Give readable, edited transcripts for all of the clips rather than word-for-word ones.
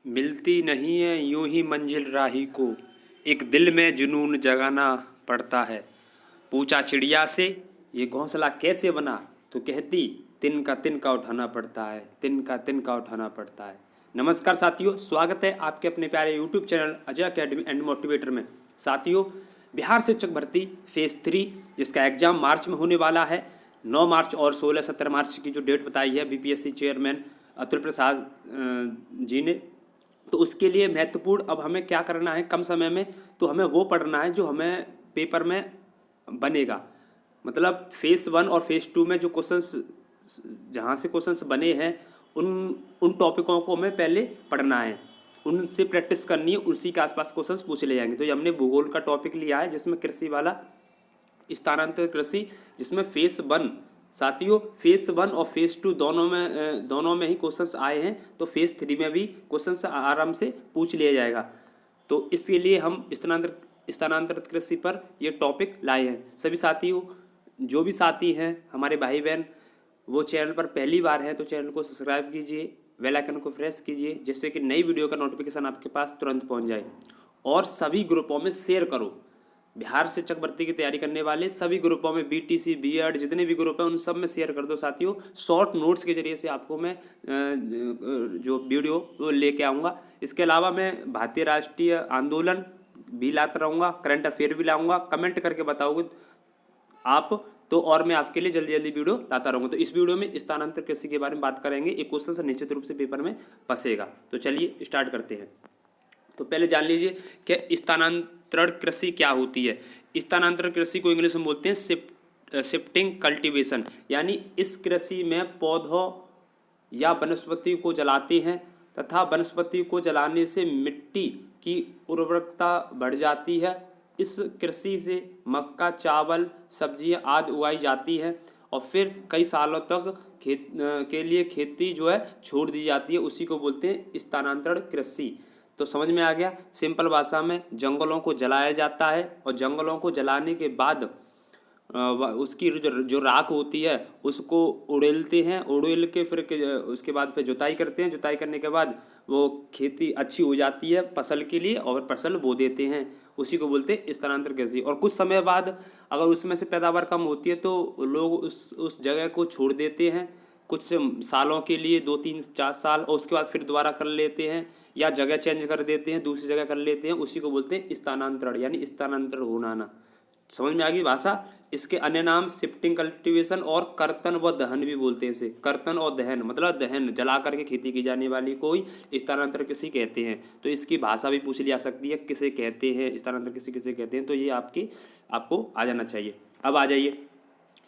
मिलती नहीं है यूं ही मंजिल राही को, एक दिल में जुनून जगाना पड़ता है। पूछा चिड़िया से ये घोंसला कैसे बना, तो कहती तिनका तिनका उठाना पड़ता है, तिनका तिनका उठाना पड़ता है। नमस्कार साथियों, स्वागत है आपके अपने प्यारे YouTube channel Ajay academy and motivator में। साथियों, बिहार शिक्षक भर्ती फेज़ 3 जिसका एग्जाम मार्च में होने वाला है, 9 मार्च और 16-17 मार्च की जो डेट बताई है बीपीएससी चेयरमैन अतुल प्रसाद जी ने, तो उसके लिए महत्वपूर्ण अब हमें क्या करना है कम समय में, तो हमें वो पढ़ना है जो हमें पेपर में बनेगा। मतलब फेज़ 1 और फेज़ 2 में जो क्वेश्चंस, जहाँ से क्वेश्चंस बने हैं उन उन टॉपिकों को हमें पहले पढ़ना है, उनसे प्रैक्टिस करनी है, उसी के आसपास क्वेश्चंस पूछ ले जाएंगे। तो हमने भूगोल का टॉपिक लिया है जिसमें कृषि वाला, स्थानांतरित कृषि, जिसमें फेज़ 1, साथियों फेज़ 1 और फेज़ 2 दोनों में ही क्वेश्चंस आए हैं, तो फेज़ 3 में भी क्वेश्चंस आराम से पूछ लिया जाएगा। तो इसके लिए हम स्थानांतरित कृषि पर ये टॉपिक लाए हैं। सभी साथियों, जो भी साथी हैं हमारे भाई बहन, वो चैनल पर पहली बार हैं तो चैनल को सब्सक्राइब कीजिए, बेल आइकन को प्रेस कीजिए, जिससे कि नई वीडियो का नोटिफिकेशन आपके पास तुरंत पहुंच जाए। और सभी ग्रुपों में शेयर करो। बिहार शिक्षक भर्ती की तैयारी करने वाले सभी ग्रुपों में, बीटीसी, बीएड, जितने भी ग्रुप हैं उन सब में शेयर कर दो साथियों। शॉर्ट नोट्स के जरिए से आपको मैं जो वीडियो वो लेके आऊँगा। इसके अलावा मैं भारतीय राष्ट्रीय आंदोलन भी लाता रहूँगा, करंट अफेयर भी लाऊंगा। कमेंट करके बताओगे आप तो और मैं आपके लिए जल्दी जल्दी वीडियो लाता रहूँगा। तो इस वीडियो में स्थानांतरित कृषि के बारे में बात करेंगे। एक क्वेश्चन से निश्चित रूप से पेपर में फंसेगा। तो चलिए स्टार्ट करते हैं। तो पहले जान लीजिए कि स्थानांतरण कृषि क्या होती है। स्थानांतरण कृषि को इंग्लिश में बोलते हैं शिफ्टिंग कल्टीवेशन, यानी इस कृषि में पौधों या वनस्पति को जलाते हैं तथा वनस्पति को जलाने से मिट्टी की उर्वरकता बढ़ जाती है। इस कृषि से मक्का, चावल, सब्जियां आदि उगाई जाती हैं और फिर कई सालों तक के लिए खेती जो है छोड़ दी जाती है। उसी को बोलते हैं स्थानांतरण कृषि। तो समझ में आ गया। सिंपल भाषा में जंगलों को जलाया जाता है और जंगलों को जलाने के बाद उसकी जो राख होती है उसको उड़ेलते हैं, उड़ेल के फिर उसके बाद फिर जुताई करते हैं। जुताई करने के बाद वो खेती अच्छी हो जाती है फसल के लिए और फसल बो देते हैं। उसी को बोलते हैं स्थानांतरण कृषि। और कुछ समय बाद अगर उसमें से पैदावार कम होती है तो लोग उस जगह को छोड़ देते हैं कुछ सालों के लिए, 2-3-4 साल, और उसके बाद फिर दोबारा कर लेते हैं या जगह चेंज कर देते हैं, दूसरी जगह कर लेते हैं। उसी को बोलते हैं स्थानांतरण, यानी स्थानांतरण होना। समझ में आ गई भाषा। इसके अन्य नाम शिफ्टिंग कल्टीवेशन और कर्तन व दहन भी बोलते हैं। इसे कर्तन और दहन मतलब दहन, जला करके खेती की जाने वाली कोई स्थानांतरण कृषि कहते हैं। तो इसकी भाषा भी पूछ ली जा सकती है, किसे कहते हैं स्थानांतरण कृषि, किसे कहते हैं। तो ये आपको आ जाना चाहिए। अब आ जाइए,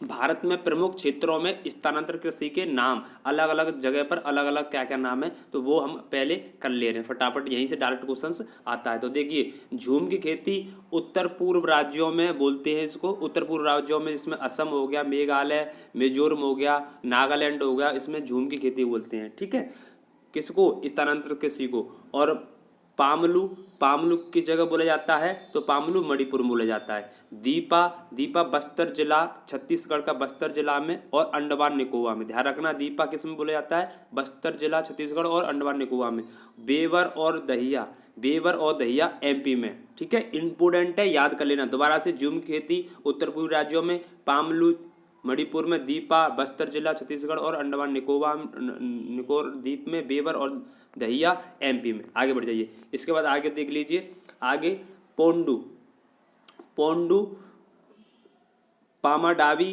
भारत में प्रमुख क्षेत्रों में स्थानांतरण कृषि के नाम, अलग अलग जगह पर अलग अलग क्या क्या नाम है, तो वो हम पहले कर ले रहे हैं फटाफट, यहीं से डायरेक्ट क्वेश्चंस आता है। तो देखिए, झूम की खेती उत्तर पूर्व राज्यों में बोलते हैं इसको। उत्तर पूर्व राज्यों में जिसमें असम हो गया, मेघालय, मिजोरम हो गया, नागालैंड हो गया, इसमें झूम की खेती बोलते हैं। ठीक है, किसको? स्थानांतरित कृषि को। और पामलू, पामलू की जगह बोला जाता है तो पामलू मणिपुर में बोला जाता है। दीपा, दीपा बस्तर जिला, छत्तीसगढ़ का बस्तर जिला में और अंडमान निकोबार में। ध्यान रखना, दीपा किस में बोला जाता है? बस्तर जिला, छत्तीसगढ़ और अंडमान निकोबार में। बेवर और दहिया, बेवर और दहिया एमपी में। ठीक है, इंपोर्टेंट है, याद कर लेना। दोबारा से झूम खेती उत्तर पूर्वी राज्यों में, पामलू मणिपुर में, दीपा बस्तर जिला छत्तीसगढ़ और अंडमान निकोबार द्वीप में, बेवर और दहिया एमपी में। आगे बढ़ जाइए। इसके बाद आगे देख लीजिए, आगे पोंडू, पोंडू, पामाडावी,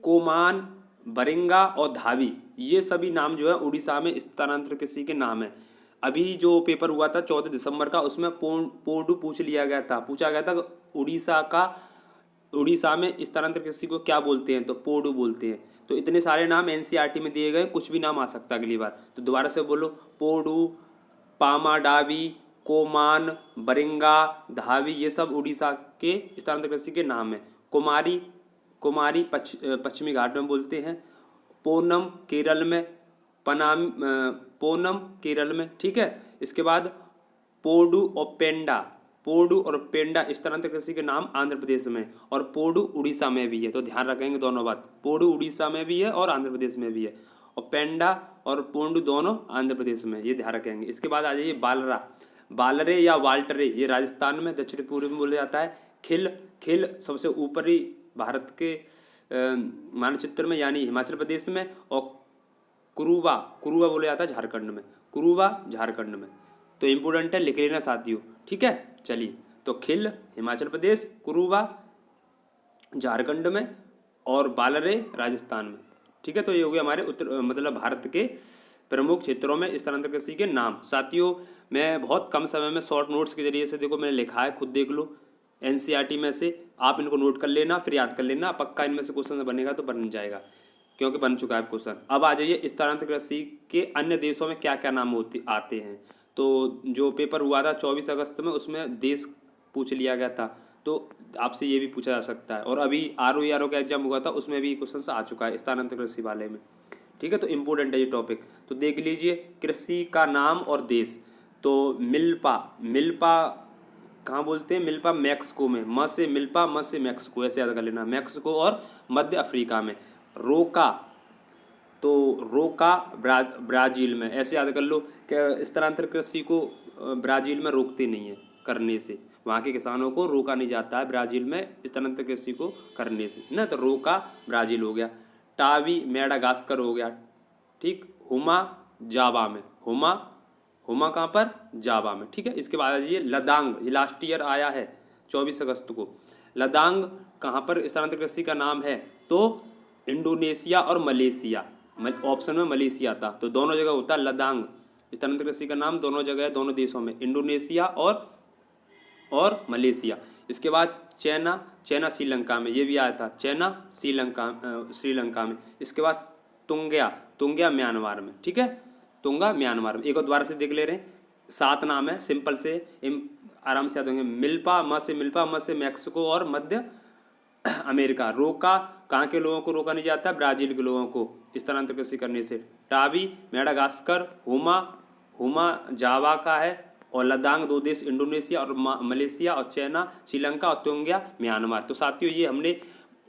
कोमान, बरिंगा और धावी, ये सभी नाम जो है उड़ीसा में स्थानांतरित कृषि के नाम है। अभी जो पेपर हुआ था 14 दिसंबर का, उसमें पोंडू पूछा गया था उड़ीसा में स्थानांतरित कृषि को क्या बोलते हैं, तो पोडू बोलते हैं। तो इतने सारे नाम एनसीईआरटी में दिए गए, कुछ भी नाम आ सकता है अगली बार। तो दोबारा से बोलो, पोडू, पामाडावी, कोमान, बरिंगा, धावी, ये सब उड़ीसा के स्थानांतरित कृषि के नाम हैं। कुमारी, कुमारी पश्चिमी घाट में बोलते हैं। पोनम केरल में, पोनम केरल में। ठीक है, इसके बाद पोडू और पेंडा, पोडू और पेंडा स्थानांतरित कृषि के नाम आंध्र प्रदेश में, और पोडू उड़ीसा में भी है। तो ध्यान रखेंगे दोनों बात, पोडू उड़ीसा में भी है और आंध्र प्रदेश में भी है। और पेंडा और पोंडू दोनों आंध्र प्रदेश में, ये ध्यान रखेंगे। इसके बाद आ जाइए बालरा, बालरे या वाल्टरे, ये राजस्थान में दक्षिण पूर्व में बोला जाता है। खिल, खिल सबसे ऊपरी भारत के मानचित्र में यानी हिमाचल प्रदेश में, और कुरुबा, कुरुबा बोला जाता है झारखंड में, कुरुबा झारखंड में। तो इम्पोर्टेंट है, लिख लेना साथियों, ठीक है। चलिए, तो खिल हिमाचल प्रदेश, कुरुबा झारखंड में और बालरे राजस्थान में, ठीक है। तो ये हो गया हमारे उत्तर मतलब भारत के प्रमुख क्षेत्रों में स्थानांतरण कृषि के नाम। साथियों मैं बहुत कम समय में शॉर्ट नोट्स के जरिए से, देखो मैंने लिखा है, खुद देख लो, एनसीईआरटी में से आप इनको नोट कर लेना, फिर याद कर लेना, पक्का इनमें से क्वेश्चन बनेगा तो बन जाएगा, क्योंकि बन चुका है क्वेश्चन। अब आ जाइए स्थानांतरण कृषि के अन्य देशों में क्या क्या नाम आते हैं। तो जो पेपर हुआ था 24 अगस्त में, उसमें देश पूछ लिया गया था, तो आपसे ये भी पूछा जा सकता है। और अभी RO का एग्जाम हुआ था, उसमें भी क्वेश्चन आ चुका है स्थानांतरण कृषि वाले में, ठीक है। तो इम्पोर्टेंट है ये टॉपिक, तो देख लीजिए कृषि का नाम और देश। तो मिल्पा, मिल्पा कहाँ बोलते हैं, मिल्पा मैक्सिको में, म से मिल्पा, म से मैक्सिको, ऐसे याद कर लेना, मैक्सिको और मध्य अफ्रीका में। रोका, तो रोका ब्राज़ील में, ऐसे याद कर लो कि स्थानांतरण कृषि को ब्राज़ील में रोकते नहीं है करने से, वहाँ के किसानों को रोका नहीं जाता है ब्राज़ील में स्थानांतरण कृषि को करने से ना, तो रोका ब्राज़ील हो गया। टावी मेडागास्कर हो गया, ठीक। हुमा जावा में, हुमा, हुमा कहाँ पर, जावा में, ठीक है। इसके बाद आ जाइए लदांग, ये लास्ट ईयर आया है 24 अगस्त को। लदांग कहाँ पर स्थानांतरण कृषि का नाम है, तो इंडोनेशिया और मलेशिया, ऑप्शन में मलेशिया था, तो दोनों जगह होता है लदांग। स्थानांतरण कृषि का नाम दोनों जगह है, दोनों देशों में, इंडोनेशिया और मलेशिया। इसके बाद चाइना, चाइना श्रीलंका में, ये भी आया था, चाइना श्रीलंका में। इसके बाद तुंग्या, तुंग्या म्यांमार में, ठीक है, तुंगा म्यांमार में। एक और दोबारा से देख ले रहे हैं, 7 नाम है, सिंपल से आराम से याद होंगे। मिल्पा, म से मिल्पा, म से मैक्सिको और मध्य अमेरिका। रोका कहाँ के लोगों को रोका नहीं जाता, ब्राज़ील के लोगों को स्थानांतरण कृषि करने से। टावी मेडागास्कर, हुमा, हुमा जावा का है, और लदांग 2 देश इंडोनेशिया और मलेशिया, और चाइना श्रीलंका, और तुंग्या म्यांमार। तो साथियों ये हमने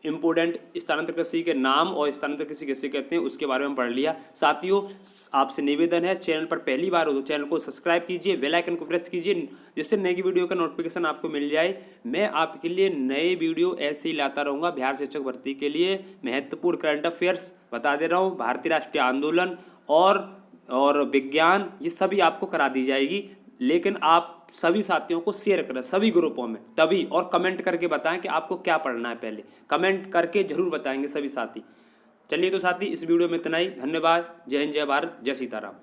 इम्पोर्टेंट स्थानांतरण कृषि के नाम और स्थानांतरण कृषि किसे कहते हैं उसके बारे में पढ़ लिया। साथियों आपसे निवेदन है, चैनल पर पहली बार हो तो चैनल को सब्सक्राइब कीजिए, बेल आइकन को प्रेस कीजिए, जिससे नई वीडियो का नोटिफिकेशन आपको मिल जाए। मैं आपके लिए नए वीडियो ऐसे ही लाता रहूँगा। बिहार शिक्षक भर्ती के लिए महत्वपूर्ण करंट अफेयर्स बता दे रहा हूँ, भारतीय राष्ट्रीय आंदोलन और विज्ञान, ये सभी आपको करा दी जाएगी। लेकिन आप सभी साथियों को शेयर करें सभी ग्रुपों में तभी, और कमेंट करके बताएं कि आपको क्या पढ़ना है, पहले कमेंट करके जरूर बताएंगे सभी साथी। चलिए तो साथी इस वीडियो में इतना ही, धन्यवाद, जय हिंद, जय भारत, जय सीताराम।